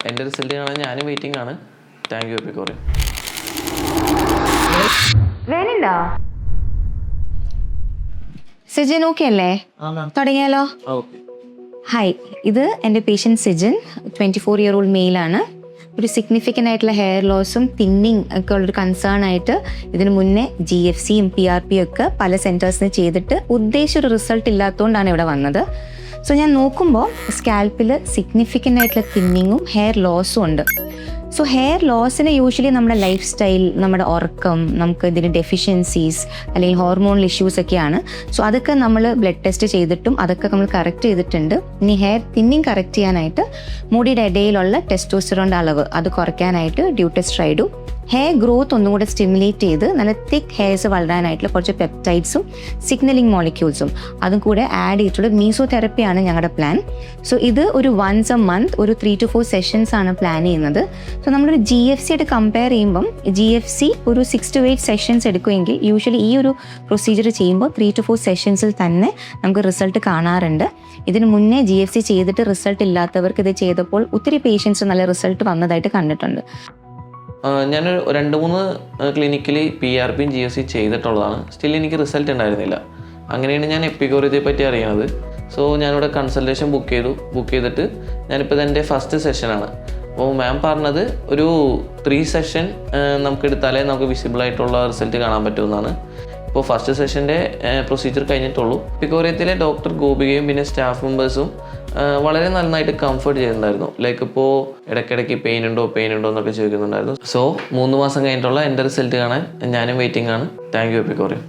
എൻ്റെ റിസൾട്ട് കാണാൻ ഞാനും വെയിറ്റിംഗ് ആണ്. താങ്ക് യു എപ്പിക്കോറിയ. വേനുണ്ടോ? സിജൻ ഓക്കെ അല്ലേ? തുടങ്ങിയാലോ? ഹായ്, ഇത് എൻ്റെ പേഷ്യൻറ്റ് സിജൻ, 24-year-old മെയിലാണ്. ഒരു സിഗ്നിഫിക്കൻ്റ് ആയിട്ടുള്ള ഹെയർ ലോസും തിന്നിങ് ഒക്കെ ഉള്ളൊരു കൺസേൺ ആയിട്ട് ഇതിനു മുന്നേ GFCയും PRP ഒക്കെ പല സെൻറ്റേഴ്സിന് ചെയ്തിട്ട് ഉദ്ദേശിച്ച ഒരു റിസൾട്ട് ഇല്ലാത്തതുകൊണ്ടാണ് ഇവിടെ വന്നത്. സോ ഞാൻ നോക്കുമ്പോൾ സ്കാൽപ്പിൽ സിഗ്നിഫിക്കൻ്റ് ആയിട്ടുള്ള തിന്നിങ്ങും ഹെയർ ലോസും ഉണ്ട്. സോ ഹെയർ ലോസിന് യൂഷ്വലി നമ്മുടെ ലൈഫ് സ്റ്റൈൽ, നമ്മുടെ ഉറക്കം, നമുക്ക് ഇതിന് ഡെഫിഷ്യൻസീസ് അല്ലെങ്കിൽ ഹോർമോണൽ ഇഷ്യൂസ് ഒക്കെയാണ്. സോ അതൊക്കെ നമ്മൾ ബ്ലഡ് ടെസ്റ്റ് ചെയ്തിട്ടും അതൊക്കെ നമ്മൾ കറക്റ്റ് ചെയ്തിട്ടുണ്ട്. ഇനി ഹെയർ തിന്നിങ് കറക്റ്റ് ചെയ്യാനായിട്ട് മുടിയുടെ ഇടയിലുള്ള ടെസ്റ്റോസ്റ്ററോണിൻ്റെ അളവ് അത് കുറയ്ക്കാനായിട്ട് ഡ്യൂട്ടസ്ട്രൈഡും ഹെയർ ഗ്രോത്ത് ഒന്നും കൂടെ സ്റ്റിമുലേറ്റ് ചെയ്ത് നല്ല തിക്ക് ഹെയർസ് വളരാനായിട്ടുള്ള കുറച്ച് പെപ്റ്റൈഡ്സും സിഗ്നലിംഗ് മോളിക്യൂൾസും അതും കൂടെ ആഡ് ചെയ്തിട്ടുള്ള മീസോതെറപ്പിയാണ് ഞങ്ങളുടെ പ്ലാൻ. സോ ഇത് ഒരു വൺസ് എ മന്ത് ഒരു 3 to 4 സെഷൻസ് ആണ് പ്ലാൻ ചെയ്യുന്നത്. സോ നമ്മളൊരു GFC ആയിട്ട് കമ്പയർ ചെയ്യുമ്പം GFC ഒരു 6 to 8 സെഷൻസ് എടുക്കുമെങ്കിൽ യൂഷ്വലി ഈ ഒരു പ്രൊസീജിയർ ചെയ്യുമ്പോൾ 3 to 4 സെഷൻസിൽ തന്നെ നമുക്ക് റിസൾട്ട് കാണാറുണ്ട്. ഇതിന് മുന്നേ GFC ചെയ്തിട്ട് റിസൾട്ട് ഇല്ലാത്തവർക്ക് ഇത് ചെയ്തപ്പോൾ ഒത്തിരി പേഷ്യൻസ് നല്ല റിസൾട്ട് വന്നതായിട്ട് കണ്ടിട്ടുണ്ട്. ഞാൻ 2-3 ക്ലിനിക്കിൽ PRPയും GFC ചെയ്തിട്ടുള്ളതാണ്. സ്റ്റിൽ എനിക്ക് റിസൾട്ട് ഉണ്ടായിരുന്നില്ല. അങ്ങനെയാണ് ഞാൻ എപ്പിക്കോറിയത്തെ പറ്റി അറിയുന്നത്. സോ ഞാനിവിടെ കൺസൾട്ടേഷൻ ബുക്ക് ചെയ്തിട്ട് ഞാനിപ്പോൾ ഇതെൻ്റെ ഫസ്റ്റ് സെഷനാണ്. അപ്പോൾ മാം പറഞ്ഞത് ഒരു 3 സെഷൻ നമുക്ക് എടുത്താലേ നമുക്ക് വിസിബിളായിട്ടുള്ള റിസൾട്ട് കാണാൻ പറ്റുമെന്നാണ്. ഇപ്പോൾ ഫസ്റ്റ് സെഷൻ്റെ പ്രൊസീജിയർ കഴിഞ്ഞിട്ടുള്ളൂ. എപ്പിക്കോറിയത്തിലെ ഡോക്ടർ ഗോപികയും പിന്നെ സ്റ്റാഫ് മെമ്പേഴ്സും വളരെ നന്നായിട്ട് കംഫർട്ട് ചെയ്തിട്ടുണ്ടായിരുന്നു. ലൈക്ക് ഇപ്പോൾ ഇടയ്ക്കിടയ്ക്ക് പെയിൻ ഉണ്ടോ എന്നൊക്കെ ചോദിക്കുന്നുണ്ടായിരുന്നു. സോ 3 മാസം കഴിഞ്ഞിട്ടുള്ള എൻ്റെ റിസൾട്ട് കാണാൻ ഞാനും വെയിറ്റിംഗ് ആണ്. Thank you എപ്പിക്കോറിയ.